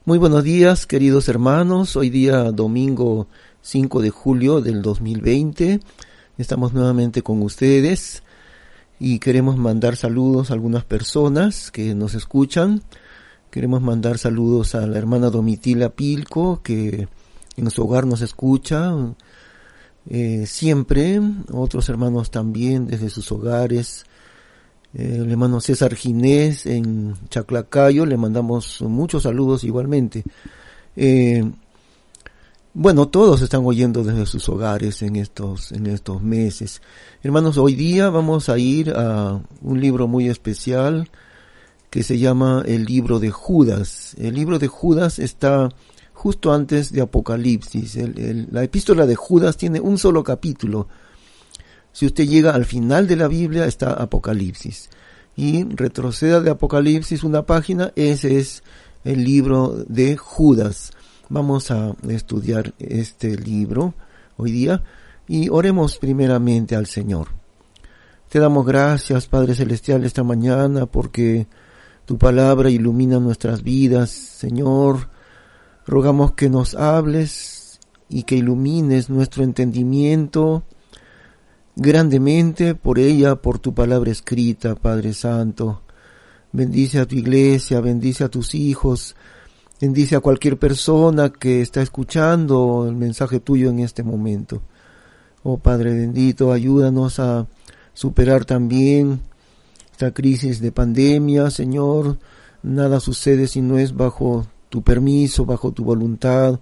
Muy buenos días, queridos hermanos. Hoy día domingo 5 de julio del 2020. Estamos nuevamente con ustedes y queremos mandar saludos a algunas personas que nos escuchan. Queremos mandar saludos a la hermana Domitila Pilco, que en su hogar nos escucha siempre. Otros hermanos también desde sus hogares. El hermano César Ginés en Chaclacayo, le mandamos muchos saludos igualmente. Bueno, todos están oyendo desde sus hogares en estos meses. Hermanos, hoy día vamos a ir a un libro muy especial que se llama el libro de Judas. El libro de Judas está justo antes de Apocalipsis. La epístola de Judas tiene un solo capítulo. Si usted llega al final de la Biblia está Apocalipsis y retroceda de Apocalipsis una página, ese es el libro de Judas. Vamos a estudiar este libro hoy día y oremos primeramente al Señor. Te damos gracias, Padre Celestial, esta mañana porque tu palabra ilumina nuestras vidas, Señor. Rogamos que nos hables y que ilumines nuestro entendimiento grandemente por ella, por tu palabra escrita, Padre Santo. Bendice a tu iglesia, bendice a tus hijos, bendice a cualquier persona que está escuchando el mensaje tuyo en este momento. Oh Padre bendito, ayúdanos a superar también esta crisis de pandemia, Señor. Nada sucede si no es bajo tu permiso, bajo tu voluntad.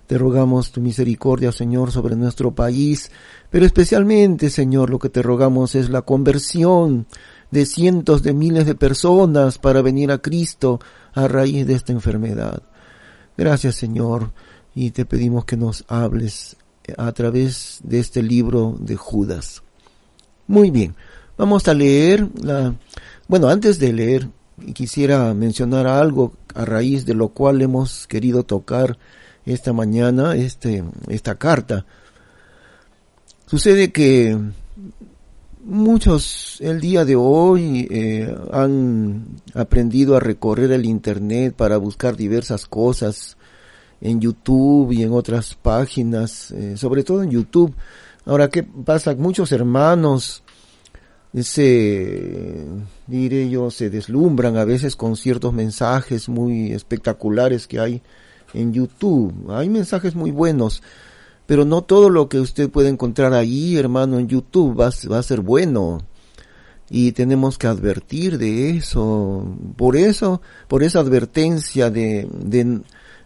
Te rogamos tu misericordia, Señor, sobre nuestro país, pero especialmente, Señor, lo que te rogamos es la conversión de cientos de miles de personas para venir a Cristo a raíz de esta enfermedad. Gracias, Señor, y te pedimos que nos hables a través de este libro de Judas. Muy bien, vamos a leer antes de leer, quisiera mencionar algo a raíz de lo cual hemos querido tocar esta mañana, esta carta. Sucede que muchos el día de hoy han aprendido a recorrer el internet para buscar diversas cosas en YouTube y en otras páginas, sobre todo en YouTube. Ahora, ¿qué pasa? Muchos hermanos se deslumbran a veces con ciertos mensajes muy espectaculares que hay en YouTube. Hay mensajes muy buenos, pero no todo lo que usted puede encontrar ahí, hermano, en YouTube va a ser bueno. Y tenemos que advertir de eso. Por esa advertencia de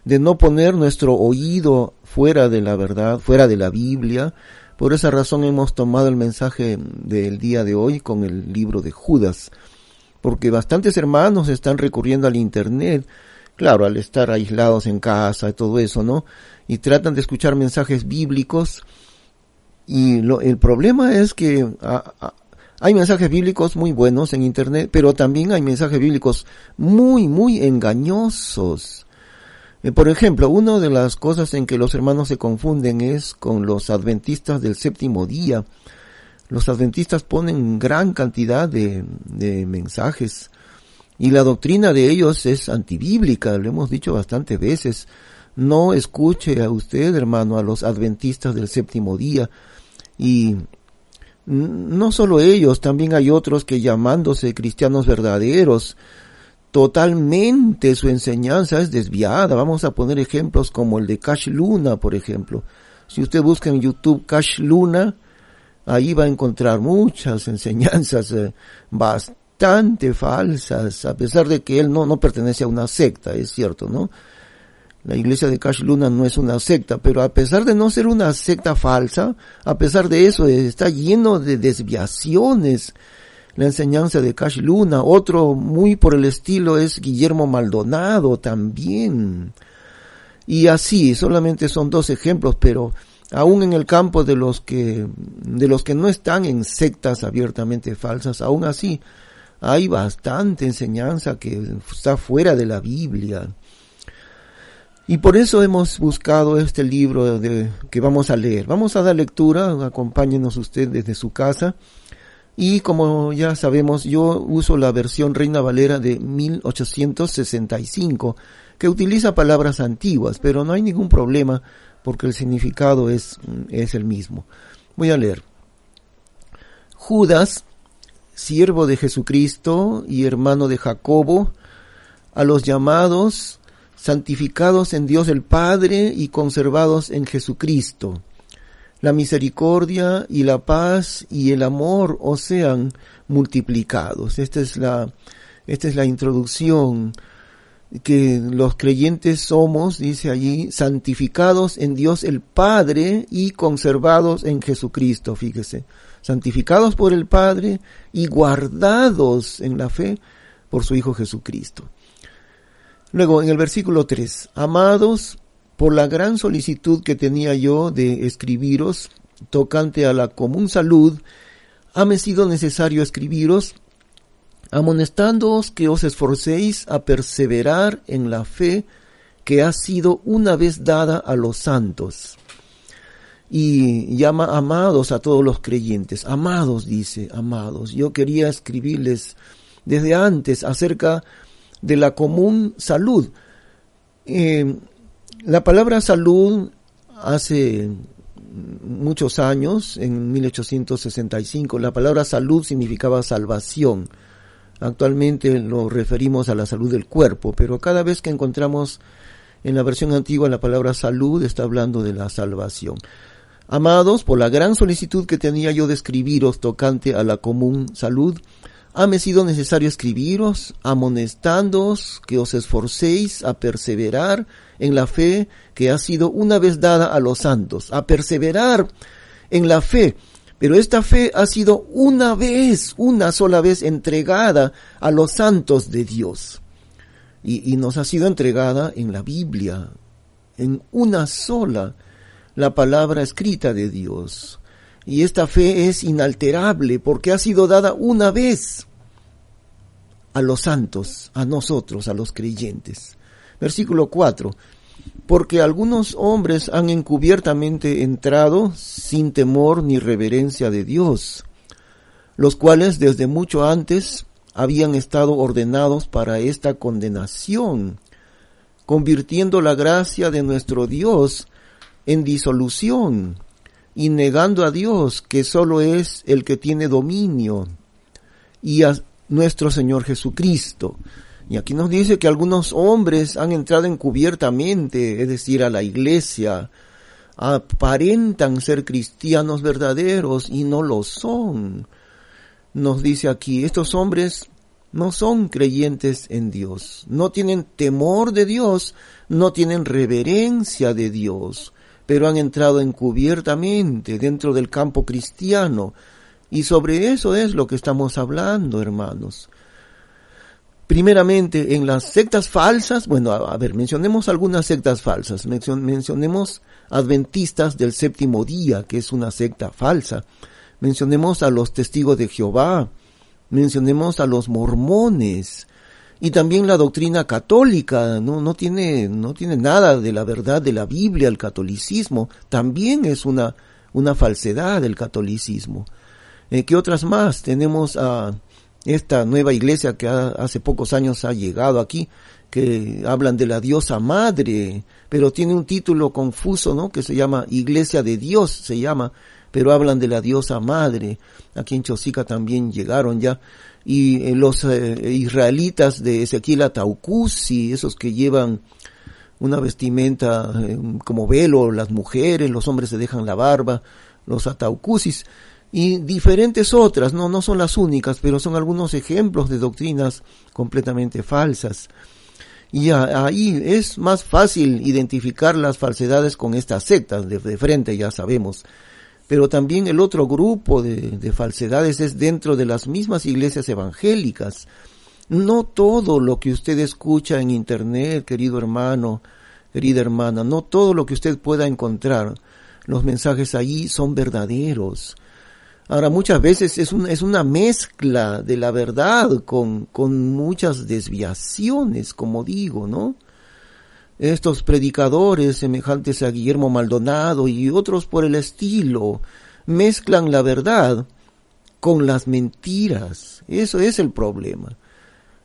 no poner nuestro oído fuera de la verdad, fuera de la Biblia. Por esa razón hemos tomado el mensaje del día de hoy con el libro de Judas. Porque bastantes hermanos están recurriendo al internet, claro, al estar aislados en casa y todo eso, ¿no? Y tratan de escuchar mensajes bíblicos. Y el problema es que hay mensajes bíblicos muy buenos en internet, pero también hay mensajes bíblicos muy, muy engañosos. Por ejemplo, una de las cosas en que los hermanos se confunden es con los adventistas del séptimo día. Los adventistas ponen gran cantidad de mensajes. Y la doctrina de ellos es antibíblica, lo hemos dicho bastantes veces. No escuche a usted, hermano, a los adventistas del séptimo día. Y no solo ellos, también hay otros que llamándose cristianos verdaderos, totalmente su enseñanza es desviada. Vamos a poner ejemplos como el de Cash Luna, por ejemplo. Si usted busca en YouTube Cash Luna, ahí va a encontrar muchas enseñanzas bastante falsas, a pesar de que él no pertenece a una secta, es cierto, ¿no? La iglesia de Cash Luna no es una secta, pero a pesar de no ser una secta falsa, a pesar de eso está lleno de desviaciones la enseñanza de Cash Luna. Otro muy por el estilo es Guillermo Maldonado también. Y así, solamente son dos ejemplos, pero aún en el campo de los que no están en sectas abiertamente falsas, aún así hay bastante enseñanza que está fuera de la Biblia. Y por eso hemos buscado este libro que vamos a leer. Vamos a dar lectura, acompáñenos usted desde su casa. Y como ya sabemos, yo uso la versión Reina Valera de 1865, que utiliza palabras antiguas, pero no hay ningún problema porque el significado es el mismo. Voy a leer. Judas, siervo de Jesucristo y hermano de Jacobo, a los llamados, santificados en Dios el Padre y conservados en Jesucristo. La misericordia y la paz y el amor os sean multiplicados. Esta es la introducción, que los creyentes somos, dice allí, santificados en Dios el Padre y conservados en Jesucristo. Fíjese, santificados por el Padre y guardados en la fe por su Hijo Jesucristo. Luego, en el versículo 3, amados, por la gran solicitud que tenía yo de escribiros tocante a la común salud, hame sido necesario escribiros, amonestándoos que os esforcéis a perseverar en la fe que ha sido una vez dada a los santos. Y llama amados a todos los creyentes. Amados, dice, amados. Yo quería escribirles desde antes acerca de la común salud. La palabra salud hace muchos años, en 1865, la palabra salud significaba salvación. Actualmente lo referimos a la salud del cuerpo, pero cada vez que encontramos en la versión antigua la palabra salud, está hablando de la salvación. Amados, por la gran solicitud que tenía yo de escribiros tocante a la común salud, hame sido necesario escribiros, amonestándoos que os esforcéis a perseverar en la fe que ha sido una vez dada a los santos, a perseverar en la fe. Pero esta fe ha sido una sola vez entregada a los santos de Dios. Y nos ha sido entregada en la Biblia, en una sola, la palabra escrita de Dios. Y esta fe es inalterable porque ha sido dada una vez a los santos, a nosotros, a los creyentes. Versículo 4. Porque algunos hombres han encubiertamente entrado sin temor ni reverencia de Dios, los cuales desde mucho antes habían estado ordenados para esta condenación, convirtiendo la gracia de nuestro Dios en disolución, y negando a Dios, que solo es el que tiene dominio, y a nuestro Señor Jesucristo. Y aquí nos dice que algunos hombres han entrado encubiertamente, es decir, a la iglesia, aparentan ser cristianos verdaderos y no lo son. Nos dice aquí, estos hombres no son creyentes en Dios, no tienen temor de Dios, no tienen reverencia de Dios, pero han entrado encubiertamente dentro del campo cristiano. Y sobre eso es lo que estamos hablando, hermanos. Primeramente, en las sectas falsas, mencionemos algunas sectas falsas. Mencionemos adventistas del séptimo día, que es una secta falsa. Mencionemos a los testigos de Jehová. Mencionemos a los mormones. Y también la doctrina católica, no tiene nada de la verdad de la Biblia. El catolicismo también es una falsedad, el catolicismo. ¿Qué otras más? Tenemos a esta nueva iglesia que hace pocos años ha llegado aquí, que hablan de la diosa madre, pero tiene un título confuso, ¿no? Que se llama Iglesia de Dios, se llama, pero hablan de la diosa madre. Aquí en Chosica también llegaron ya. Y los israelitas de Ezequiel Ataucusi, esos que llevan una vestimenta como velo, las mujeres, los hombres se dejan la barba, los Ataucusis. Y diferentes otras, no son las únicas, pero son algunos ejemplos de doctrinas completamente falsas. Y ahí es más fácil identificar las falsedades con estas sectas, de frente ya sabemos. Pero también el otro grupo de falsedades es dentro de las mismas iglesias evangélicas. No todo lo que usted escucha en internet, querido hermano, querida hermana, no todo lo que usted pueda encontrar, los mensajes allí son verdaderos. Ahora, muchas veces es una mezcla de la verdad con muchas desviaciones, como digo, ¿no? Estos predicadores semejantes a Guillermo Maldonado y otros por el estilo mezclan la verdad con las mentiras. Eso es el problema.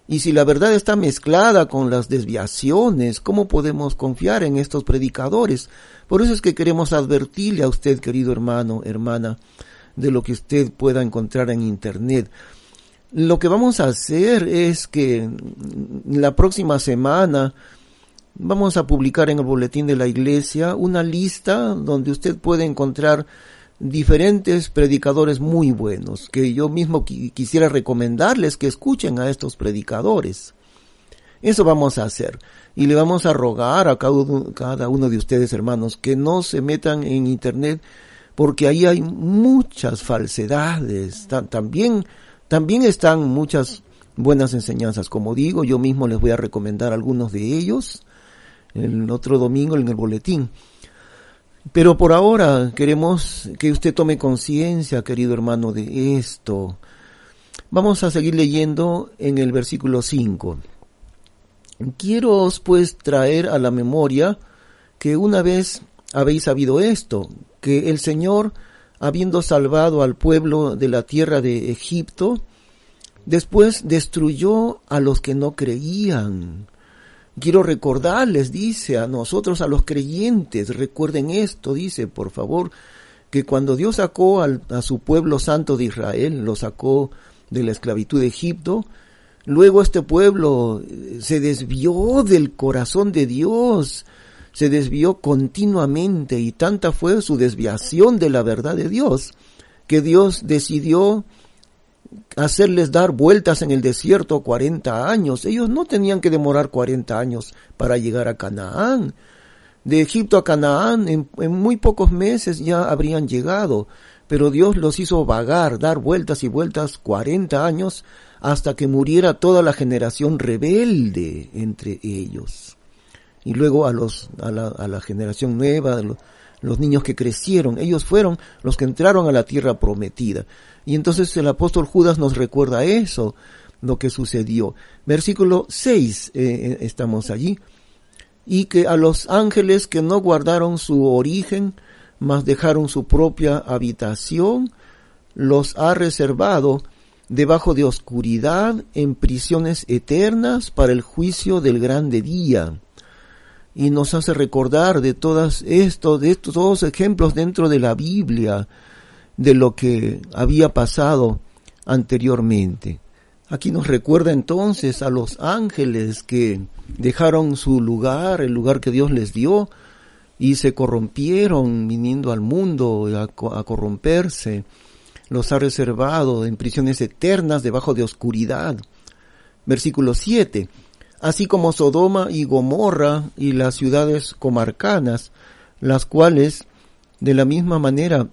Y si la verdad está mezclada con las desviaciones, ¿cómo podemos confiar en estos predicadores? Por eso es que queremos advertirle a usted, querido hermano, hermana, de lo que usted pueda encontrar en Internet. Lo que vamos a hacer es que la próxima semana vamos a publicar en el boletín de la iglesia una lista donde usted puede encontrar diferentes predicadores muy buenos, que yo mismo quisiera recomendarles que escuchen a estos predicadores. Eso vamos a hacer. Y le vamos a rogar a cada uno de ustedes, hermanos, que no se metan en Internet, porque ahí hay muchas falsedades. También están muchas buenas enseñanzas. Como digo, yo mismo les voy a recomendar algunos de ellos el otro domingo en el boletín. Pero por ahora queremos que usted tome conciencia, querido hermano, de esto. Vamos a seguir leyendo en el versículo 5. Quiero pues traer a la memoria que una vez habéis sabido esto, que el Señor, habiendo salvado al pueblo de la tierra de Egipto, después destruyó a los que no creían. Quiero recordarles, dice, a nosotros, a los creyentes, recuerden esto, dice, por favor, que cuando Dios sacó a su pueblo santo de Israel, lo sacó de la esclavitud de Egipto, luego este pueblo se desvió del corazón de Dios, se desvió continuamente, y tanta fue su desviación de la verdad de Dios, que Dios decidió hacerles dar vueltas en el desierto 40 años. Ellos no tenían que demorar 40 años para llegar a Canaán. De Egipto a Canaán, en muy pocos meses ya habrían llegado, pero Dios los hizo vagar, dar vueltas y vueltas 40 años, hasta que muriera toda la generación rebelde entre ellos. Y luego a la generación nueva, los niños que crecieron, ellos fueron los que entraron a la tierra prometida. Y entonces el apóstol Judas nos recuerda eso, lo que sucedió. Versículo 6, estamos allí. Y que a los ángeles que no guardaron su origen, mas dejaron su propia habitación, los ha reservado debajo de oscuridad en prisiones eternas para el juicio del grande día. Y nos hace recordar de todos estos ejemplos dentro de la Biblia, de lo que había pasado anteriormente. Aquí nos recuerda entonces a los ángeles que dejaron su lugar, el lugar que Dios les dio, y se corrompieron viniendo al mundo a corromperse. Los ha reservado en prisiones eternas debajo de oscuridad. Versículo 7. Así como Sodoma y Gomorra y las ciudades comarcanas, las cuales de la misma manera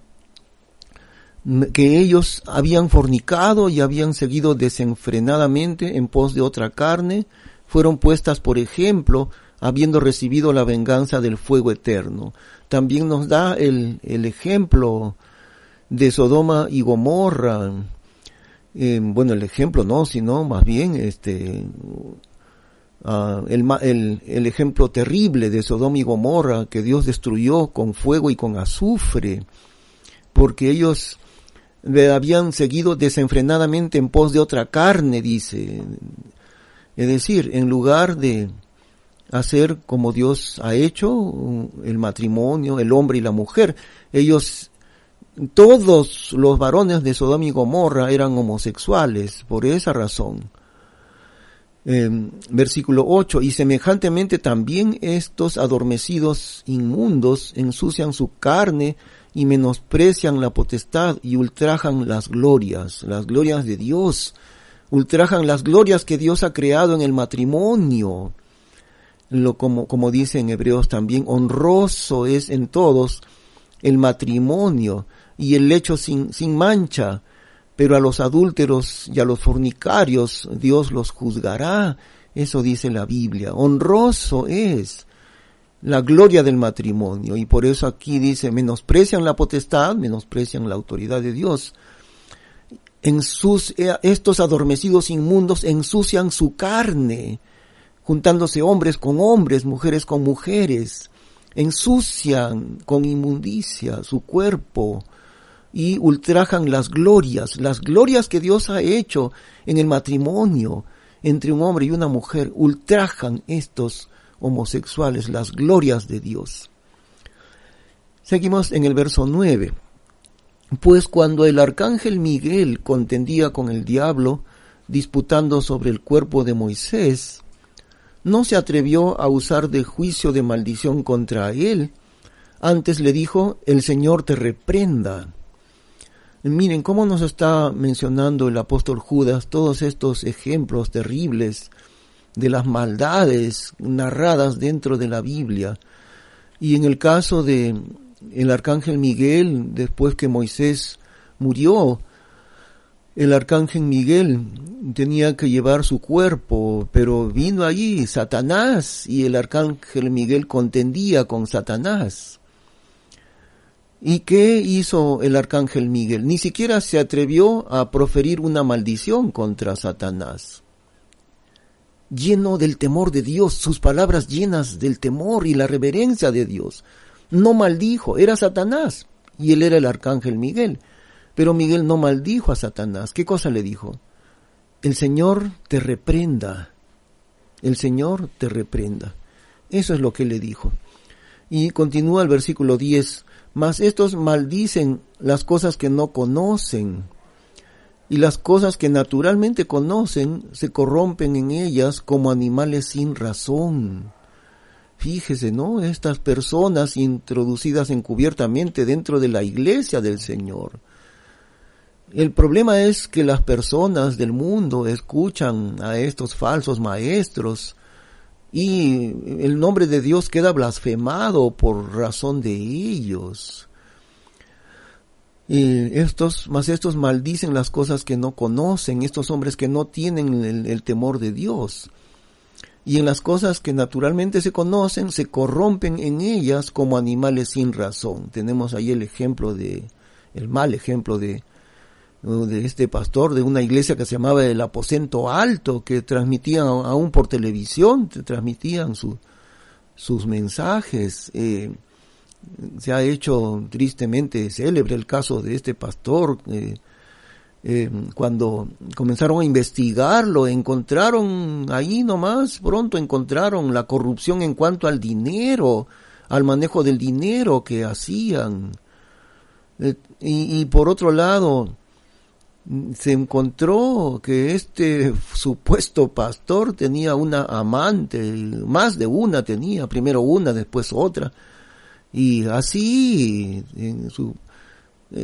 que ellos habían fornicado y habían seguido desenfrenadamente en pos de otra carne, fueron puestas por ejemplo, habiendo recibido la venganza del fuego eterno. También nos da el ejemplo de Sodoma y Gomorra. El ejemplo no, sino más bien el ejemplo terrible de Sodoma y Gomorra, que Dios destruyó con fuego y con azufre, porque ellos habían seguido desenfrenadamente en pos de otra carne, dice. Es decir, en lugar de hacer como Dios ha hecho, el matrimonio, el hombre y la mujer, todos los varones de Sodoma y Gomorra eran homosexuales, por esa razón. Versículo 8, y semejantemente también estos adormecidos inmundos ensucian su carne y menosprecian la potestad y ultrajan las glorias de Dios, ultrajan las glorias que Dios ha creado en el matrimonio. Como dice en Hebreos también, honroso es en todos el matrimonio y el lecho sin mancha, pero a los adúlteros y a los fornicarios Dios los juzgará. Eso dice la Biblia. Honroso es la gloria del matrimonio, y por eso aquí dice, menosprecian la potestad, menosprecian la autoridad de Dios. Estos adormecidos inmundos ensucian su carne, juntándose hombres con hombres, mujeres con mujeres, ensucian con inmundicia su cuerpo y ultrajan las glorias que Dios ha hecho en el matrimonio. entre un hombre y una mujer, ultrajan estos homosexuales las glorias de Dios. Seguimos en el verso 9. Pues cuando el arcángel Miguel contendía con el diablo, disputando sobre el cuerpo de Moisés, no se atrevió a usar de juicio de maldición contra él, antes le dijo: el Señor te reprenda. Miren cómo nos está mencionando el apóstol Judas todos estos ejemplos terribles de las maldades narradas dentro de la Biblia. Y en el caso de el arcángel Miguel, después que Moisés murió, el arcángel Miguel tenía que llevar su cuerpo, pero vino allí Satanás y el arcángel Miguel contendía con Satanás. ¿Y qué hizo el arcángel Miguel? Ni siquiera se atrevió a proferir una maldición contra Satanás. Lleno del temor de Dios, sus palabras llenas del temor y la reverencia de Dios. No maldijo, era Satanás y él era el arcángel Miguel. Pero Miguel no maldijo a Satanás. ¿Qué cosa le dijo? El Señor te reprenda. El Señor te reprenda. Eso es lo que le dijo. Y continúa el versículo 10. Mas estos maldicen las cosas que no conocen, y las cosas que naturalmente conocen se corrompen en ellas como animales sin razón. Fíjese, ¿no? Estas personas introducidas encubiertamente dentro de la iglesia del Señor. El problema es que las personas del mundo escuchan a estos falsos maestros y el nombre de Dios queda blasfemado por razón de ellos. Estos maldicen las cosas que no conocen, estos hombres que no tienen el temor de Dios. Y en las cosas que naturalmente se conocen, se corrompen en ellas como animales sin razón. Tenemos ahí el mal ejemplo de este pastor de una iglesia que se llamaba el Aposento Alto, que transmitían aún por televisión, transmitían sus mensajes. Se ha hecho tristemente célebre el caso de este pastor. Cuando comenzaron a investigarlo, encontraron ahí nomás, pronto encontraron la corrupción en cuanto al dinero, al manejo del dinero que hacían. Y por otro lado, se encontró que este supuesto pastor tenía una amante, más de una tenía, primero una, después otra, y así,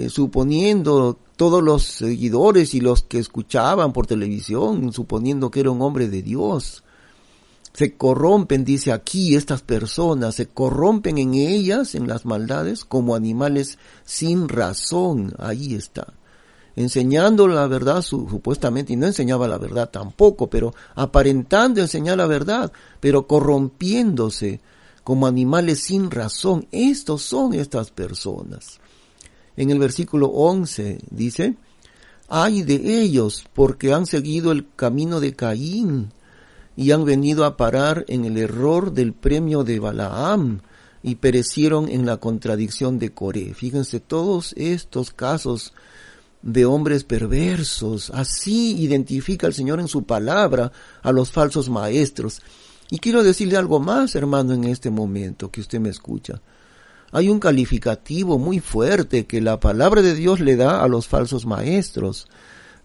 suponiendo todos los seguidores y los que escuchaban por televisión, suponiendo que era un hombre de Dios, se corrompen, dice aquí, estas personas, se corrompen en ellas, en las maldades, como animales sin razón. Ahí está. Enseñando la verdad supuestamente, y no enseñaba la verdad tampoco, pero aparentando enseñar la verdad, pero corrompiéndose como animales sin razón. Estos son estas personas. En el versículo 11 dice: ay de ellos, porque han seguido el camino de Caín y han venido a parar en el error del premio de Balaam y perecieron en la contradicción de Coré. Fíjense, todos estos casos de hombres perversos, así identifica el Señor en su palabra a los falsos maestros. Y quiero decirle algo más, hermano, en este momento que usted me escucha. Hay un calificativo muy fuerte que la palabra de Dios le da a los falsos maestros.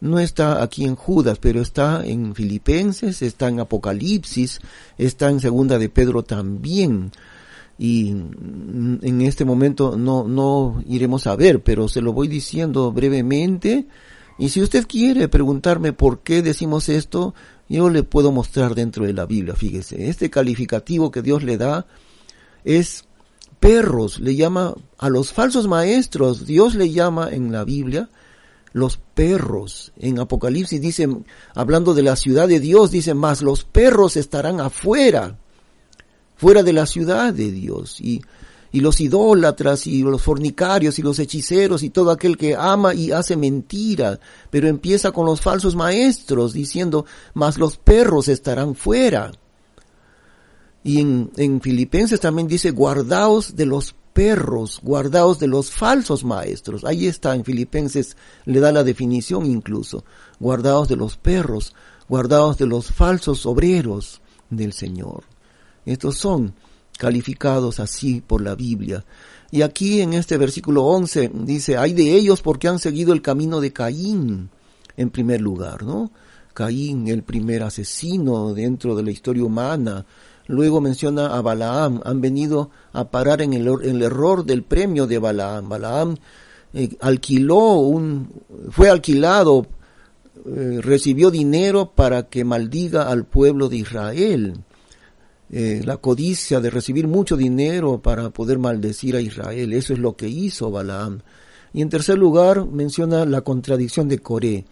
No está aquí en Judas, pero está en Filipenses, está en Apocalipsis, está en Segunda de Pedro también. Y en este momento no iremos a ver, pero se lo voy diciendo brevemente. Y si usted quiere preguntarme por qué decimos esto, yo le puedo mostrar dentro de la Biblia. Fíjese, este calificativo que Dios le da es perros, le llama a los falsos maestros. Dios le llama en la Biblia los perros. En Apocalipsis dice, hablando de la ciudad de Dios, dice: mas los perros estarán afuera, fuera de la ciudad de Dios, y los idólatras, y los fornicarios, y los hechiceros, y todo aquel que ama y hace mentira. Pero empieza con los falsos maestros, diciendo: mas los perros estarán fuera. Y en Filipenses también dice: guardaos de los perros, guardaos de los falsos maestros. Ahí está, en Filipenses le da la definición incluso: guardaos de los perros, guardaos de los falsos obreros del Señor. Estos son calificados así por la Biblia. Y aquí en este versículo 11 dice, hay de ellos porque han seguido el camino de Caín, en primer lugar, ¿no? Caín, el primer asesino dentro de la historia humana. Luego menciona a Balaam, han venido a parar en el error del premio de Balaam. Balaam fue alquilado, recibió dinero para que maldiga al pueblo de Israel. La codicia de recibir mucho dinero para poder maldecir a Israel, eso es lo que hizo Balaam. Y en tercer lugar menciona la contradicción de Coré,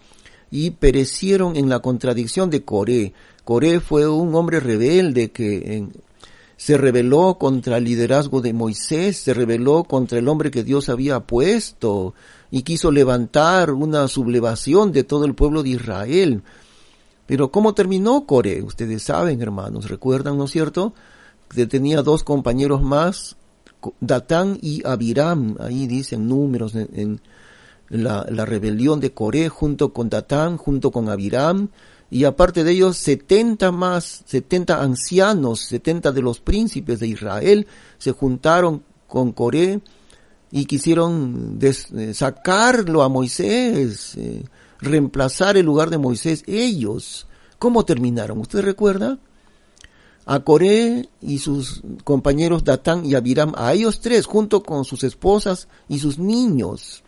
y perecieron en la contradicción de Coré. Coré fue un hombre rebelde que se rebeló contra el liderazgo de Moisés, se rebeló contra el hombre que Dios había puesto y quiso levantar una sublevación de todo el pueblo de Israel. Pero ¿cómo terminó Coré? Ustedes saben, hermanos, recuerdan, ¿no es cierto? Que tenía dos compañeros más, Datán y Abiram. Ahí dicen números en la rebelión de Coré, junto con Datán, junto con Abiram, y aparte de ellos 70 ancianos, 70 de los príncipes de Israel se juntaron con Coré y quisieron sacarlo a Moisés, reemplazar el lugar de Moisés ellos. ¿Cómo terminaron? ¿Usted recuerda? A Coré y sus compañeros Datán y Abiram, a ellos tres, junto con sus esposas y sus niños.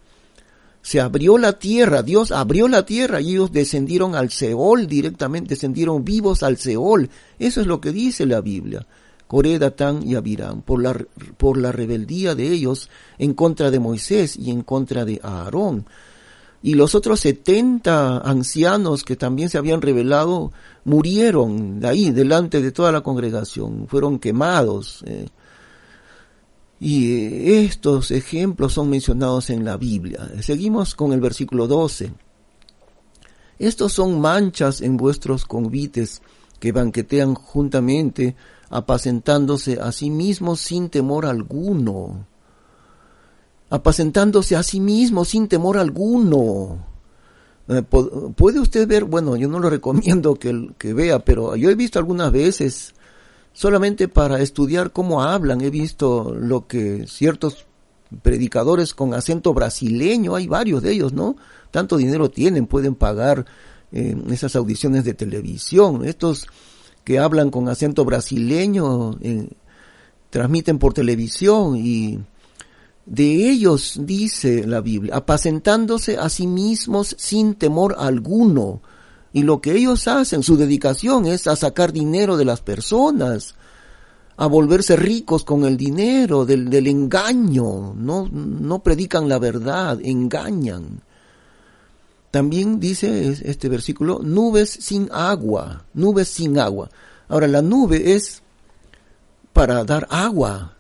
Se abrió la tierra, Dios abrió la tierra y ellos descendieron al Seol directamente, descendieron vivos al Seol. Eso es lo que dice la Biblia. Coré, Datán y Abiram, por la rebeldía de ellos en contra de Moisés y en contra de Aarón. Y los otros 70 ancianos que también se habían rebelado murieron de ahí, delante de toda la congregación, fueron quemados. Y estos ejemplos son mencionados en la Biblia. Seguimos con el versículo 12. Estos son manchas en vuestros convites que banquetean juntamente, apacentándose a sí mismos sin temor alguno. Apacentándose a sí mismos sin temor alguno. Puede usted ver, bueno, yo no lo recomiendo que vea, pero yo he visto algunas veces, solamente para estudiar cómo hablan, he visto lo que ciertos predicadores con acento brasileño, hay varios de ellos, ¿no? Tanto dinero tienen, pueden pagar esas audiciones de televisión. Estos que hablan con acento brasileño transmiten por televisión, y de ellos dice la Biblia, apacentándose a sí mismos sin temor alguno. Y lo que ellos hacen, su dedicación es a sacar dinero de las personas, a volverse ricos con el dinero del engaño. No predican la verdad, engañan. También dice este versículo, nubes sin agua. Ahora, la nube es para dar agua,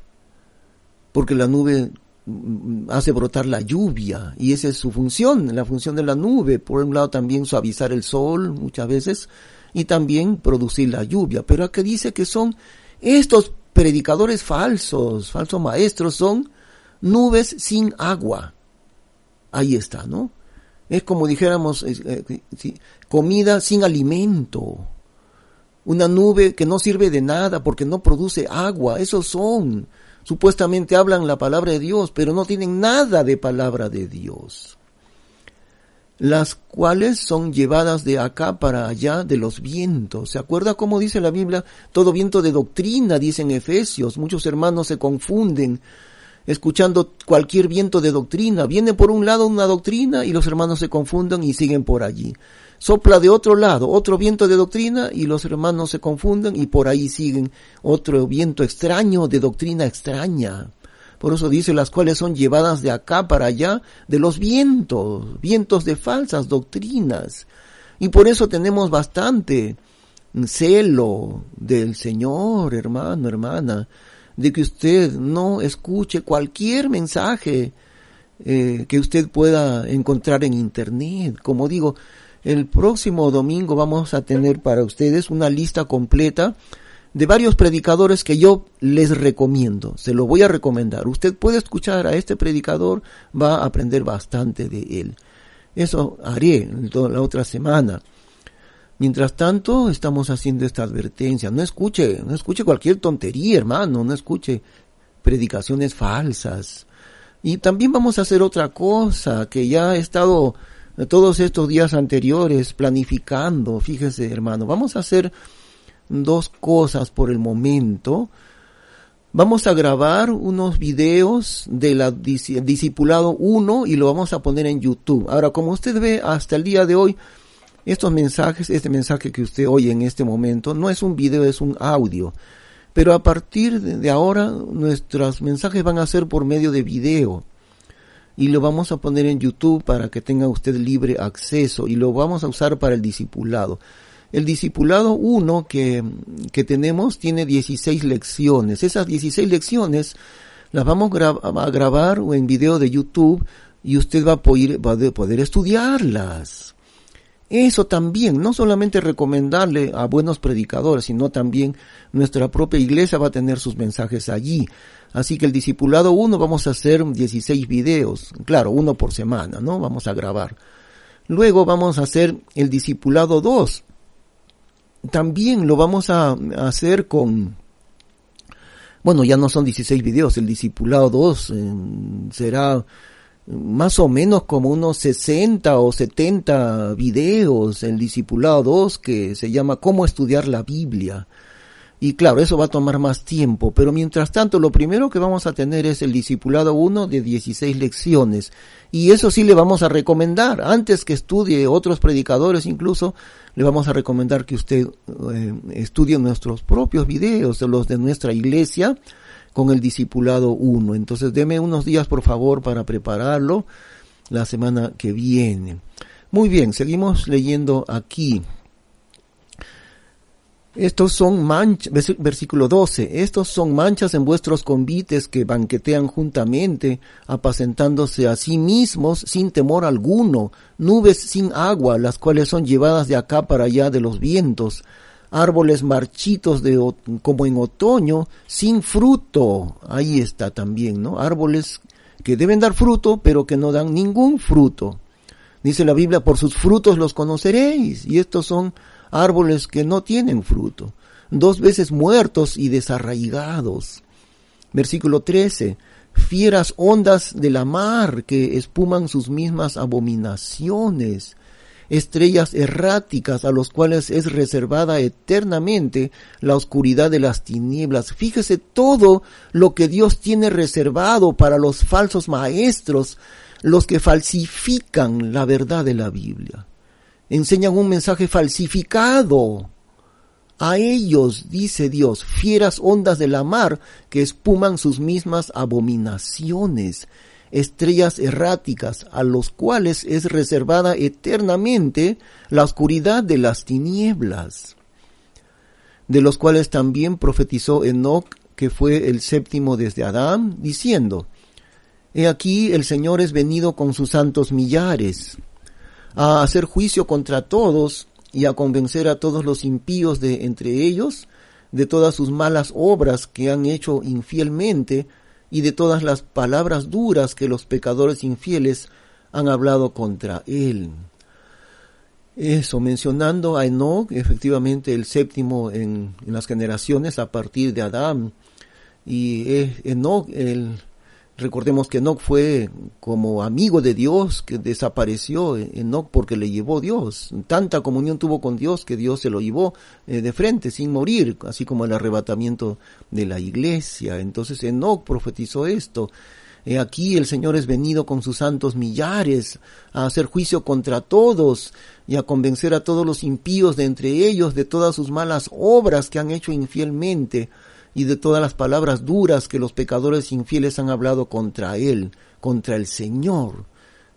porque la nube hace brotar la lluvia, y esa es su función, la función de la nube. Por un lado también suavizar el sol muchas veces, y también producir la lluvia. Pero aquí dice que son estos predicadores falsos maestros, son nubes sin agua. Ahí está, ¿no? Es como dijéramos, comida sin alimento. Una nube que no sirve de nada porque no produce agua. Esos son. Supuestamente hablan la palabra de Dios, pero no tienen nada de palabra de Dios. Las cuales son llevadas de acá para allá de los vientos. ¿Se acuerda cómo dice la Biblia? Todo viento de doctrina, dice en Efesios. Muchos hermanos se confunden escuchando cualquier viento de doctrina. Viene por un lado una doctrina y los hermanos se confunden y siguen por allí. Sopla de otro lado otro viento de doctrina y los hermanos se confunden y por ahí siguen otro viento extraño de doctrina extraña. Por eso dice, las cuales son llevadas de acá para allá de los vientos de falsas doctrinas. Y por eso tenemos bastante celo del Señor, hermano, hermana, de que usted no escuche cualquier mensaje que usted pueda encontrar en internet. Como digo, el próximo domingo vamos a tener para ustedes una lista completa de varios predicadores que yo les recomiendo. Se lo voy a recomendar. Usted puede escuchar a este predicador, va a aprender bastante de él. Eso haré la otra semana. Mientras tanto, estamos haciendo esta advertencia. No escuche cualquier tontería, hermano, no escuche predicaciones falsas. Y también vamos a hacer otra cosa que ya he estado todos estos días anteriores planificando. Fíjese, hermano, vamos a hacer dos cosas por el momento. Vamos a grabar unos videos de la Discipulado 1 y lo vamos a poner en YouTube. Ahora, como usted ve, hasta el día de hoy, estos mensajes, este mensaje que usted oye en este momento, no es un video, es un audio. Pero a partir de ahora, nuestros mensajes van a ser por medio de video. Y lo vamos a poner en YouTube para que tenga usted libre acceso. Y lo vamos a usar para el discipulado. El discipulado 1 que tenemos tiene 16 lecciones. Esas 16 lecciones las vamos a grabar en video de YouTube y usted va a poder estudiarlas. Eso también, no solamente recomendarle a buenos predicadores, sino también nuestra propia iglesia va a tener sus mensajes allí. Así que el discipulado 1 vamos a hacer 16 videos, claro, uno por semana, ¿no? Vamos a grabar. Luego vamos a hacer el discipulado 2. También lo vamos a hacer ya no son 16 videos, el discipulado 2 será más o menos como unos 60 o 70 videos, el discipulado 2 que se llama Cómo estudiar la Biblia. Y claro, eso va a tomar más tiempo, pero mientras tanto lo primero que vamos a tener es el discipulado 1 de 16 lecciones. Y eso sí le vamos a recomendar, antes que estudie otros predicadores incluso, le vamos a recomendar que usted estudie nuestros propios videos, los de nuestra iglesia, con el discipulado 1. Entonces deme unos días por favor para prepararlo la semana que viene. Muy bien, seguimos leyendo aquí. Estos son manchas, versículo 12, estos son manchas en vuestros convites que banquetean juntamente, apacentándose a sí mismos sin temor alguno, nubes sin agua, las cuales son llevadas de acá para allá de los vientos, árboles marchitos como en otoño, sin fruto. Ahí está también, ¿no? Árboles que deben dar fruto, pero que no dan ningún fruto. Dice la Biblia, por sus frutos los conoceréis, y estos son árboles que no tienen fruto, 2 veces muertos y desarraigados. Versículo 13, fieras ondas de la mar que espuman sus mismas abominaciones, estrellas erráticas a los cuales es reservada eternamente la oscuridad de las tinieblas. Fíjese todo lo que Dios tiene reservado para los falsos maestros, los que falsifican la verdad de la Biblia. Enseñan un mensaje falsificado. A ellos, dice Dios, fieras ondas de la mar que espuman sus mismas abominaciones, estrellas erráticas a los cuales es reservada eternamente la oscuridad de las tinieblas, de los cuales también profetizó Enoc, que fue el 7º desde Adán, diciendo, he aquí el Señor es venido con sus santos millares, a hacer juicio contra todos y a convencer a todos los impíos de entre ellos de todas sus malas obras que han hecho infielmente y de todas las palabras duras que los pecadores infieles han hablado contra él. Eso, mencionando a Enoc, efectivamente el 7º en las generaciones a partir de Adán. Y Enoc, recordemos que Enoc fue como amigo de Dios, que desapareció Enoc porque le llevó Dios. Tanta comunión tuvo con Dios que Dios se lo llevó de frente sin morir, así como el arrebatamiento de la iglesia. Entonces Enoc profetizó esto. Aquí el Señor es venido con sus santos millares a hacer juicio contra todos y a convencer a todos los impíos de entre ellos de todas sus malas obras que han hecho infielmente, y de todas las palabras duras que los pecadores infieles han hablado contra él, contra el Señor.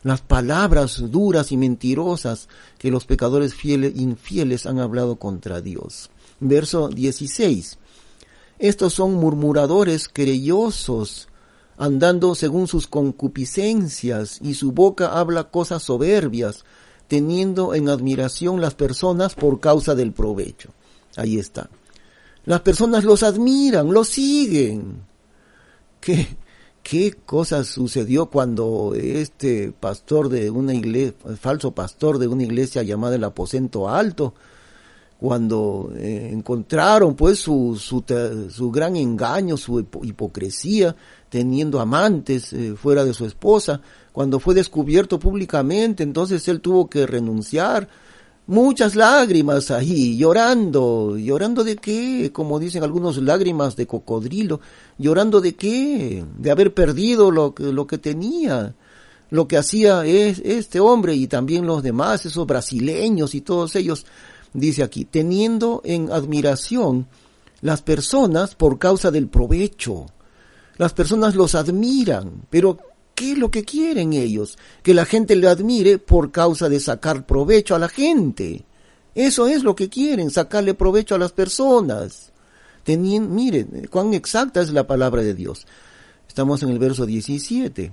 Las palabras duras y mentirosas que los pecadores infieles han hablado contra Dios. Verso 16. Estos son murmuradores querellosos, andando según sus concupiscencias, y su boca habla cosas soberbias, teniendo en admiración las personas por causa del provecho. Ahí está. Las personas los admiran, los siguen. ¿Qué cosa sucedió cuando este pastor de una iglesia, falso pastor de una iglesia llamada el Aposento Alto, cuando encontraron pues su gran engaño, su hipocresía, teniendo amantes fuera de su esposa, cuando fue descubierto públicamente, entonces él tuvo que renunciar. Muchas lágrimas ahí, llorando ¿de qué? Como dicen algunos, lágrimas de cocodrilo. ¿Llorando de qué? De haber perdido lo que tenía, lo que hacía este hombre y también los demás, esos brasileños y todos ellos. Dice aquí, teniendo en admiración las personas por causa del provecho. Las personas los admiran, pero ¿qué es lo que quieren ellos? Que la gente le admire por causa de sacar provecho a la gente. Eso es lo que quieren, sacarle provecho a las personas. Miren, cuán exacta es la palabra de Dios. Estamos en el verso 16,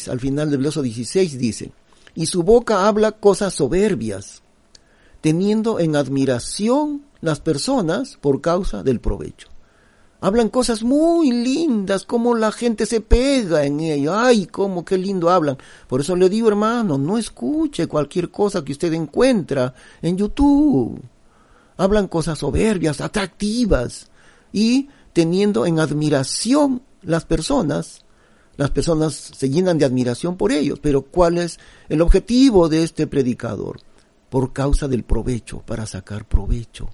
al final del verso 16 dice, y su boca habla cosas soberbias, teniendo en admiración las personas por causa del provecho. Hablan cosas muy lindas, como la gente se pega en ello. Ay, qué lindo hablan. Por eso le digo, hermano, no escuche cualquier cosa que usted encuentra en YouTube. Hablan cosas soberbias, atractivas, y teniendo en admiración las personas se llenan de admiración por ellos. Pero ¿cuál es el objetivo de este predicador? Por causa del provecho, para sacar provecho.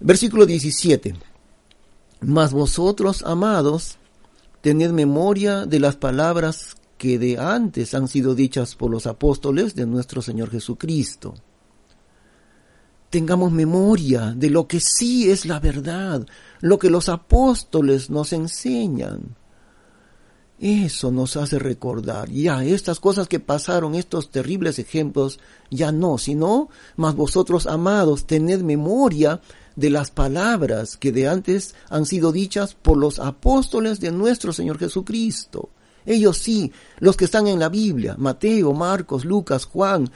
Versículo 17. Mas vosotros, amados, tened memoria de las palabras que de antes han sido dichas por los apóstoles de nuestro Señor Jesucristo. Tengamos memoria de lo que sí es la verdad, lo que los apóstoles nos enseñan. Eso nos hace recordar, ya, estas cosas que pasaron, estos terribles ejemplos, ya no, sino, mas vosotros, amados, tened memoria de las palabras que de antes han sido dichas por los apóstoles de nuestro Señor Jesucristo. Ellos sí, los que están en la Biblia, Mateo, Marcos, Lucas, Juan,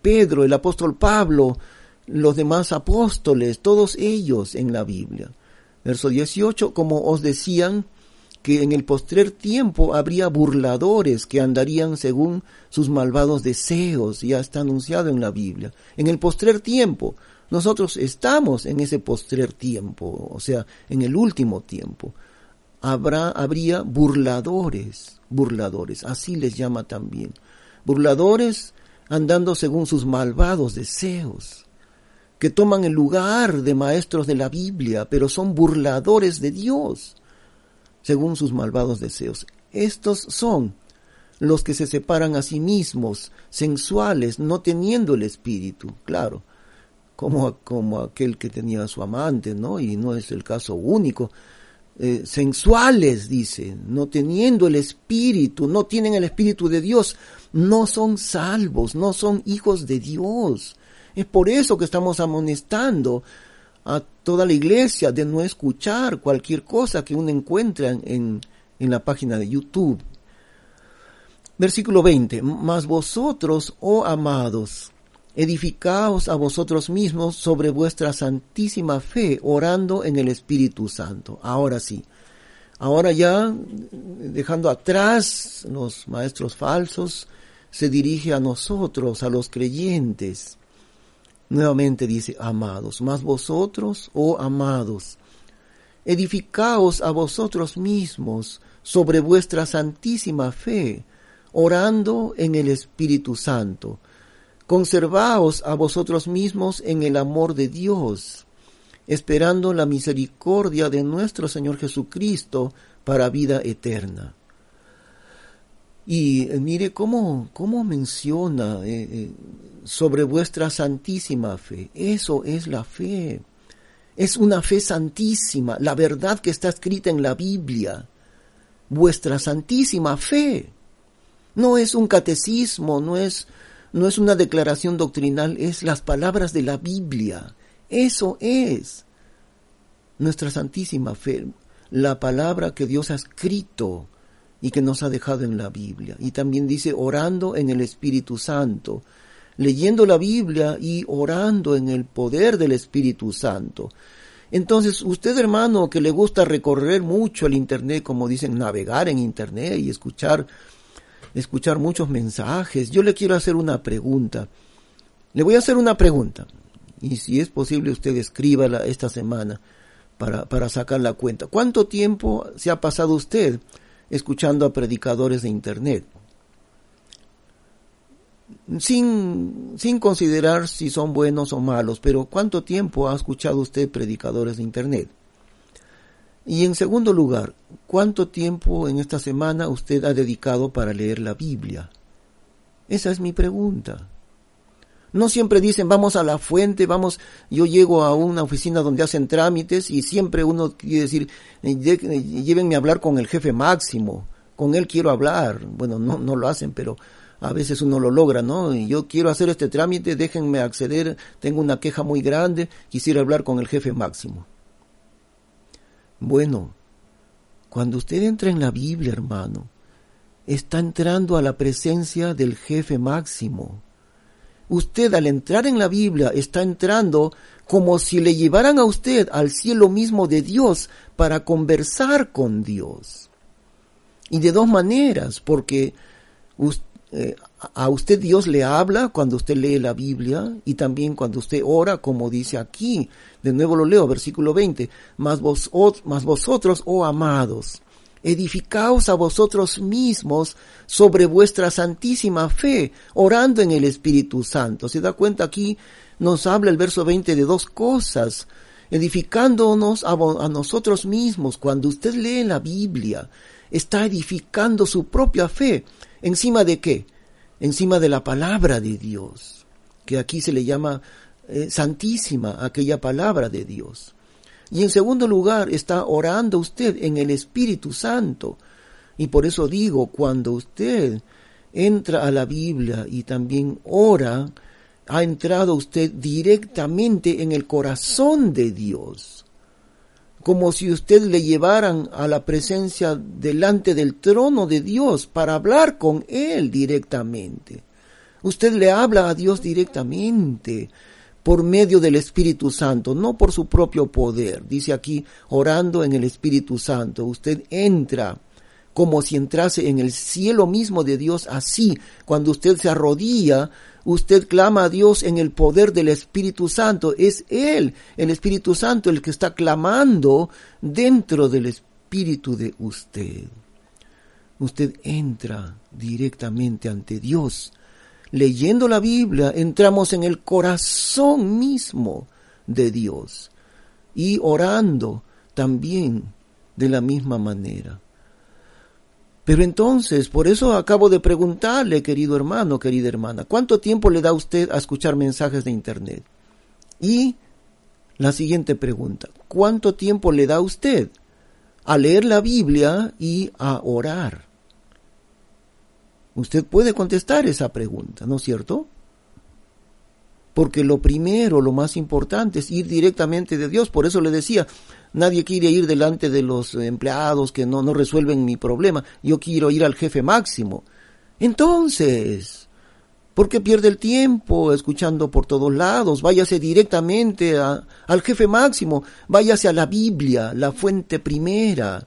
Pedro, el apóstol Pablo, los demás apóstoles, todos ellos en la Biblia. Verso 18, como os decían, que en el postrer tiempo habría burladores que andarían según sus malvados deseos, ya está anunciado en la Biblia. En el postrer tiempo, nosotros estamos en ese postrer tiempo, o sea, en el último tiempo. Habría burladores, así les llama también. Burladores andando según sus malvados deseos, que toman el lugar de maestros de la Biblia, pero son burladores de Dios, según sus malvados deseos. Estos son los que se separan a sí mismos, sensuales, no teniendo el espíritu, claro, como aquel que tenía a su amante, ¿no? Y no es el caso único. Sensuales, dice, no teniendo el espíritu, no tienen el espíritu de Dios, no son salvos, no son hijos de Dios. Es por eso que estamos amonestando a toda la iglesia de no escuchar cualquier cosa que uno encuentra en la página de YouTube. Versículo 20. Mas vosotros, oh amados, edificaos a vosotros mismos sobre vuestra santísima fe, orando en el Espíritu Santo. Ahora sí, ahora ya, dejando atrás los maestros falsos, se dirige a nosotros, a los creyentes. Nuevamente dice, amados, mas vosotros, oh amados, edificaos a vosotros mismos sobre vuestra santísima fe, orando en el Espíritu Santo. Conservaos a vosotros mismos en el amor de Dios, esperando la misericordia de nuestro Señor Jesucristo para vida eterna. Y mire cómo menciona sobre vuestra santísima fe. Eso es la fe. Es una fe santísima, la verdad que está escrita en la Biblia. Vuestra santísima fe. No es un catecismo, no es una declaración doctrinal, es las palabras de la Biblia. Eso es nuestra santísima fe, la palabra que Dios ha escrito y que nos ha dejado en la Biblia. Y también dice orando en el Espíritu Santo, leyendo la Biblia y orando en el poder del Espíritu Santo. Entonces, usted, hermano, que le gusta recorrer mucho el Internet, como dicen, navegar en Internet y escuchar escuchar muchos mensajes. Yo le quiero hacer una pregunta. Le voy a hacer una pregunta. Y si es posible, usted escríbala esta semana para sacar la cuenta. ¿Cuánto tiempo se ha pasado usted escuchando a predicadores de internet? Sin considerar si son buenos o malos, pero ¿cuánto tiempo ha escuchado usted predicadores de internet? Y en segundo lugar, ¿cuánto tiempo en esta semana usted ha dedicado para leer la Biblia? Esa es mi pregunta. No siempre dicen, vamos a la fuente, yo llego a una oficina donde hacen trámites y siempre uno quiere decir, llévenme a hablar con el jefe máximo, con él quiero hablar. Bueno, no lo hacen, pero a veces uno lo logra, ¿no? Y yo quiero hacer este trámite, déjenme acceder, tengo una queja muy grande, quisiera hablar con el jefe máximo. Bueno, cuando usted entra en la Biblia, hermano, está entrando a la presencia del jefe máximo. Usted al entrar en la Biblia está entrando como si le llevaran a usted al cielo mismo de Dios para conversar con Dios. Y de dos maneras, porque a usted Dios le habla cuando usted lee la Biblia y también cuando usted ora, como dice aquí. De nuevo lo leo, versículo 20. Mas vosotros, oh amados, edificaos a vosotros mismos sobre vuestra santísima fe, orando en el Espíritu Santo. ¿Se da cuenta? Aquí nos habla el verso 20 de dos cosas. Edificándonos a nosotros mismos. Cuando usted lee la Biblia, está edificando su propia fe. ¿Encima de qué? Encima de la palabra de Dios, que aquí se le llama santísima, aquella palabra de Dios. Y en segundo lugar, está orando usted en el Espíritu Santo. Y por eso digo, cuando usted entra a la Biblia y también ora, ha entrado usted directamente en el corazón de Dios. Como si usted le llevaran a la presencia delante del trono de Dios para hablar con Él directamente. Usted le habla a Dios directamente por medio del Espíritu Santo, no por su propio poder. Dice aquí, orando en el Espíritu Santo. Usted entra como si entrase en el cielo mismo de Dios. Así, cuando usted se arrodilla, usted clama a Dios en el poder del Espíritu Santo. Es Él, el Espíritu Santo, el que está clamando dentro del Espíritu de usted. Usted entra directamente ante Dios. Leyendo la Biblia, entramos en el corazón mismo de Dios. Y orando también de la misma manera. Pero entonces, por eso acabo de preguntarle, querido hermano, querida hermana, ¿cuánto tiempo le da usted a escuchar mensajes de internet? Y la siguiente pregunta, ¿cuánto tiempo le da usted a leer la Biblia y a orar? Usted puede contestar esa pregunta, ¿no es cierto? Porque lo primero, lo más importante es ir directamente de Dios. Por eso le decía, nadie quiere ir delante de los empleados que no resuelven mi problema. Yo quiero ir al jefe máximo. Entonces, ¿por qué pierde el tiempo escuchando por todos lados? Váyase directamente al jefe máximo. Váyase a la Biblia, la fuente primera.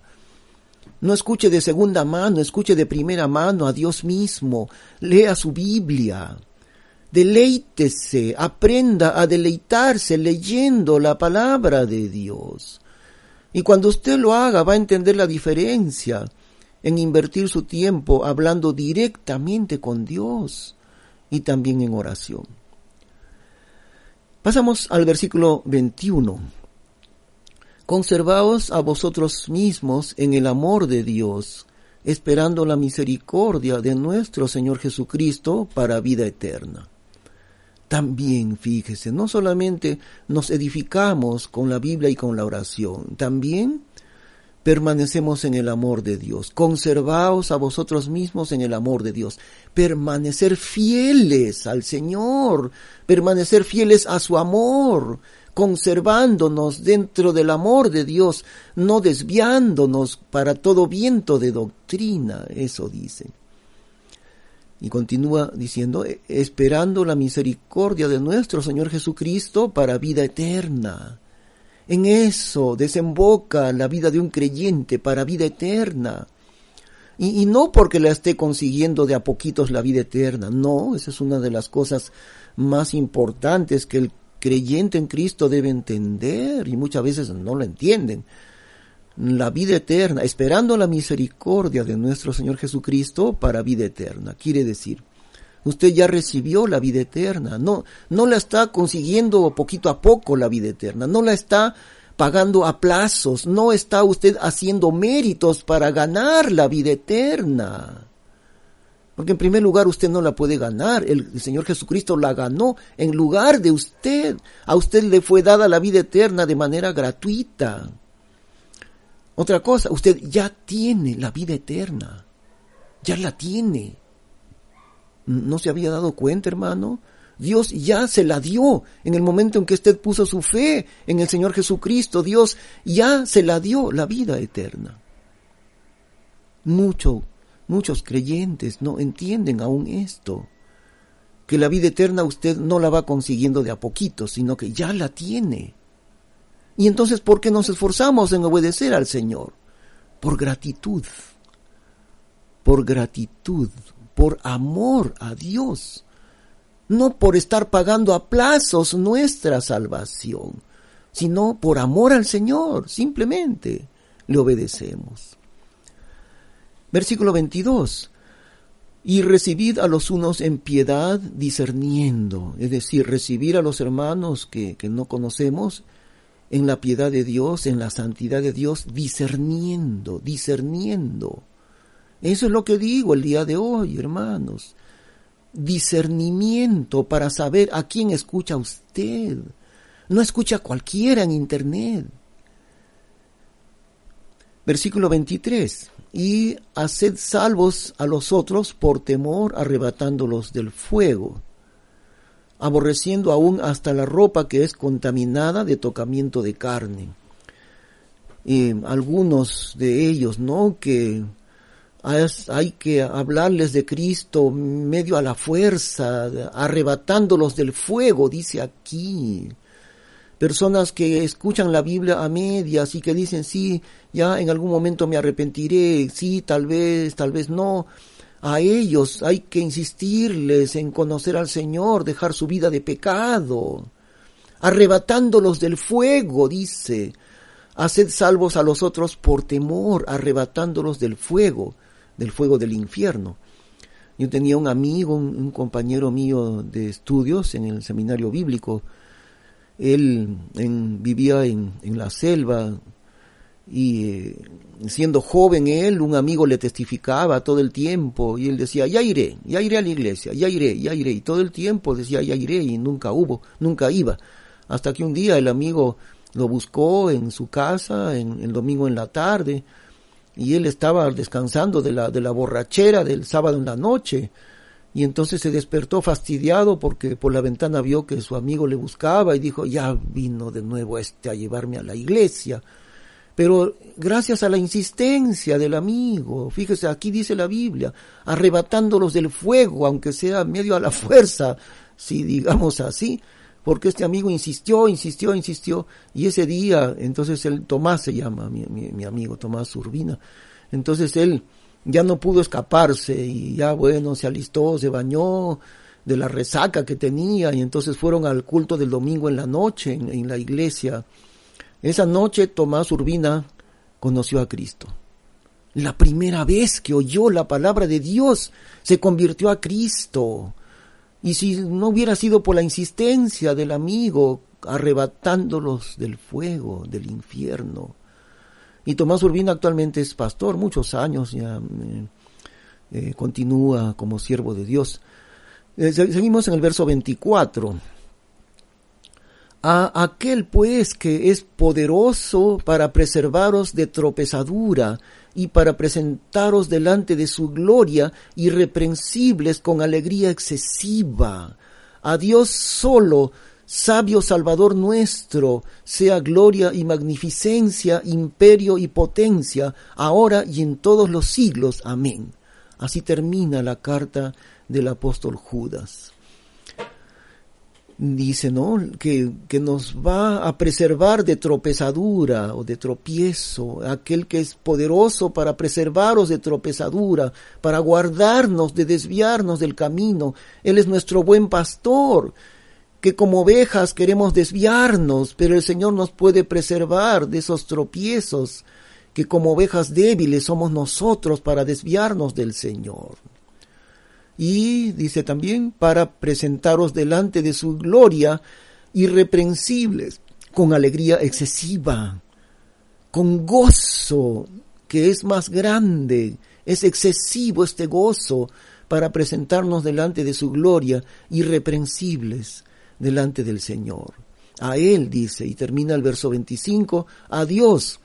No escuche de segunda mano, escuche de primera mano a Dios mismo. Lea su Biblia. Deleítese, aprenda a deleitarse leyendo la palabra de Dios. Y cuando usted lo haga, va a entender la diferencia en invertir su tiempo hablando directamente con Dios y también en oración. Pasamos al versículo 21. Conservaos a vosotros mismos en el amor de Dios, esperando la misericordia de nuestro Señor Jesucristo para vida eterna. También, fíjese, no solamente nos edificamos con la Biblia y con la oración, también permanecemos en el amor de Dios. Conservaos a vosotros mismos en el amor de Dios. Permanecer fieles al Señor, permanecer fieles a su amor, conservándonos dentro del amor de Dios, no desviándonos para todo viento de doctrina, eso dice. Y continúa diciendo, esperando la misericordia de nuestro Señor Jesucristo para vida eterna. En eso desemboca la vida de un creyente para vida eterna. Y no porque la esté consiguiendo de a poquitos la vida eterna, no, esa es una de las cosas más importantes que el creyente en Cristo debe entender, y muchas veces no lo entienden. La vida eterna, esperando la misericordia de nuestro Señor Jesucristo para vida eterna, quiere decir, usted ya recibió la vida eterna, no la está consiguiendo poquito a poco la vida eterna, no la está pagando a plazos, no está usted haciendo méritos para ganar la vida eterna. Porque en primer lugar usted no la puede ganar, el Señor Jesucristo la ganó en lugar de usted. A usted le fue dada la vida eterna de manera gratuita. Otra cosa, usted ya tiene la vida eterna, ya la tiene. ¿No se había dado cuenta, hermano? Dios ya se la dio en el momento en que usted puso su fe en el Señor Jesucristo. Dios ya se la dio, la vida eterna. Muchos creyentes no entienden aún esto, que la vida eterna usted no la va consiguiendo de a poquito, sino que ya la tiene. Y entonces, ¿por qué nos esforzamos en obedecer al Señor? Por gratitud, por amor a Dios, no por estar pagando a plazos nuestra salvación, sino por amor al Señor, simplemente le obedecemos. Versículo 22, y recibid a los unos en piedad discerniendo, es decir, recibir a los hermanos que no conocemos en la piedad de Dios, en la santidad de Dios, discerniendo. Eso es lo que digo el día de hoy, hermanos. Discernimiento para saber a quién escucha usted. No escucha a cualquiera en internet. Versículo 23. Y haced salvos a los otros por temor, arrebatándolos del fuego, aborreciendo aún hasta la ropa que es contaminada de tocamiento de carne. Algunos de ellos, ¿no?, que hay que hablarles de Cristo medio a la fuerza, arrebatándolos del fuego, dice aquí. Personas que escuchan la Biblia a medias y que dicen, sí, ya en algún momento me arrepentiré, sí, tal vez no. A ellos hay que insistirles en conocer al Señor, dejar su vida de pecado, arrebatándolos del fuego, dice. Haced salvos a los otros por temor, arrebatándolos del fuego del infierno. Yo tenía un amigo, un compañero mío de estudios en el seminario bíblico. Él vivía en la selva y siendo joven un amigo le testificaba todo el tiempo y él decía, ya iré a la iglesia, ya iré, y todo el tiempo decía, ya iré, y nunca iba, hasta que un día el amigo lo buscó en su casa, el domingo en la tarde, y él estaba descansando de la borrachera del sábado en la noche, y entonces se despertó fastidiado porque por la ventana vio que su amigo le buscaba y dijo, ya vino de nuevo a llevarme a la iglesia. Pero gracias a la insistencia del amigo, fíjese, aquí dice la Biblia, arrebatándolos del fuego, aunque sea medio a la fuerza, si digamos así, porque este amigo insistió, y ese día, entonces Tomás se llama, mi amigo Tomás Urbina, entonces él ya no pudo escaparse, y ya bueno, se alistó, se bañó de la resaca que tenía, y entonces fueron al culto del domingo en la noche, en la iglesia. Esa noche Tomás Urbina conoció a Cristo. La primera vez que oyó la palabra de Dios, se convirtió a Cristo. Y si no hubiera sido por la insistencia del amigo, arrebatándolos del fuego, del infierno. Y Tomás Urbina actualmente es pastor, muchos años ya continúa como siervo de Dios. Seguimos en el verso 24. A aquel pues que es poderoso para preservaros de tropezadura y para presentaros delante de su gloria irreprensibles con alegría excesiva. A Dios solo, sabio Salvador nuestro, sea gloria y magnificencia, imperio y potencia, ahora y en todos los siglos. Amén. Así termina la carta del apóstol Judas. dice, ¿no?, que nos va a preservar de tropezadura o de tropiezo, aquel que es poderoso para preservaros de tropezadura, para guardarnos de desviarnos del camino. Él es nuestro buen pastor, que como ovejas queremos desviarnos, pero el Señor nos puede preservar de esos tropiezos, que como ovejas débiles somos nosotros para desviarnos del Señor. Y dice también, para presentaros delante de su gloria irreprensibles, con alegría excesiva, con gozo que es más grande, es excesivo este gozo, para presentarnos delante de su gloria irreprensibles delante del Señor. A Él dice, y termina el verso 25, a Dios,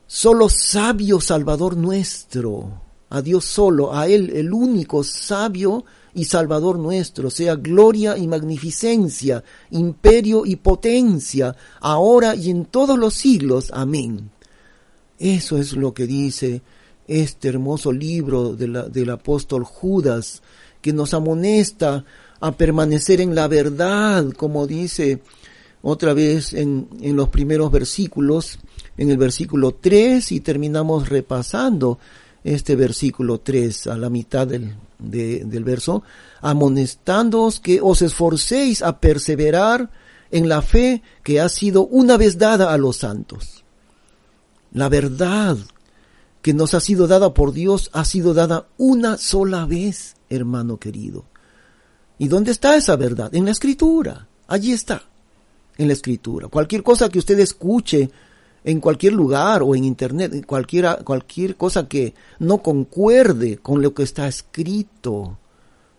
solo sabio Salvador nuestro, a Dios solo, a Él, el único sabio y Salvador nuestro, sea gloria y magnificencia, imperio y potencia, ahora y en todos los siglos. Amén. Eso es lo que dice este hermoso libro del apóstol Judas, que nos amonesta a permanecer en la verdad, como dice otra vez en los primeros versículos, en el versículo 3, y terminamos repasando este versículo 3 a la mitad del verso, amonestándoos que os esforcéis a perseverar en la fe que ha sido una vez dada a los santos. La verdad que nos ha sido dada por Dios ha sido dada una sola vez, hermano querido. ¿Y dónde está esa verdad? En la Escritura. Allí está, en la Escritura. Cualquier cosa que usted escuche en cualquier lugar o en internet, cualquier cosa que no concuerde con lo que está escrito,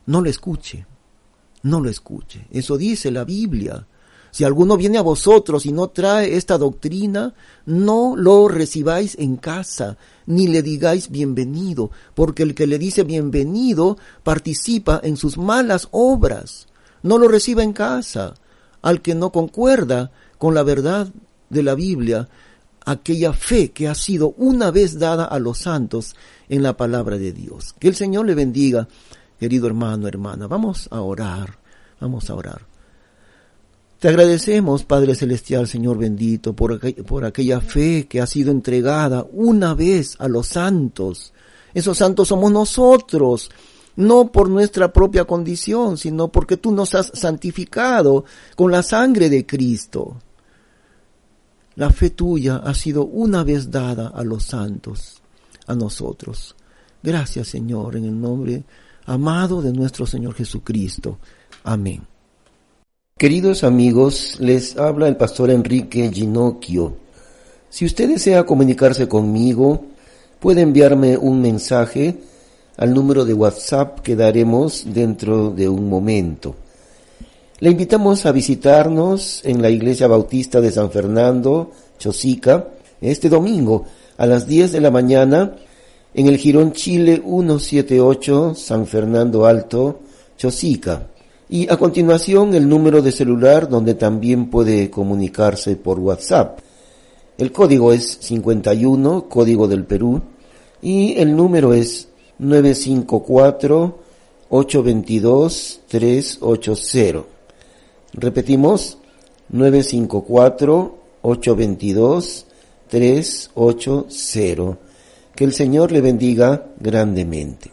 no lo escuche, no lo escuche. Eso dice la Biblia. Si alguno viene a vosotros y no trae esta doctrina, no lo recibáis en casa, ni le digáis bienvenido, porque el que le dice bienvenido participa en sus malas obras. No lo reciba en casa. Al que no concuerda con la verdad de la Biblia, aquella fe que ha sido una vez dada a los santos en la palabra de Dios. Que el Señor le bendiga, querido hermano, hermana. Vamos a orar, vamos a orar. Te agradecemos, Padre Celestial, Señor bendito, por aquella fe que ha sido entregada una vez a los santos. Esos santos somos nosotros, no por nuestra propia condición, sino porque tú nos has santificado con la sangre de Cristo. La fe tuya ha sido una vez dada a los santos, a nosotros. Gracias, Señor, en el nombre amado de nuestro Señor Jesucristo. Amén. Queridos amigos, les habla el pastor Enrique Ginocchio. Si usted desea comunicarse conmigo, puede enviarme un mensaje al número de WhatsApp que daremos dentro de un momento. Le invitamos a visitarnos en la Iglesia Bautista de San Fernando, Chosica, este domingo a las 10 de la mañana en el Jirón Chile 178, San Fernando Alto, Chosica. Y a continuación el número de celular donde también puede comunicarse por WhatsApp. El código es 51, código del Perú, y el número es 954-822-380. Repetimos, 954-822-380. Que el Señor le bendiga grandemente.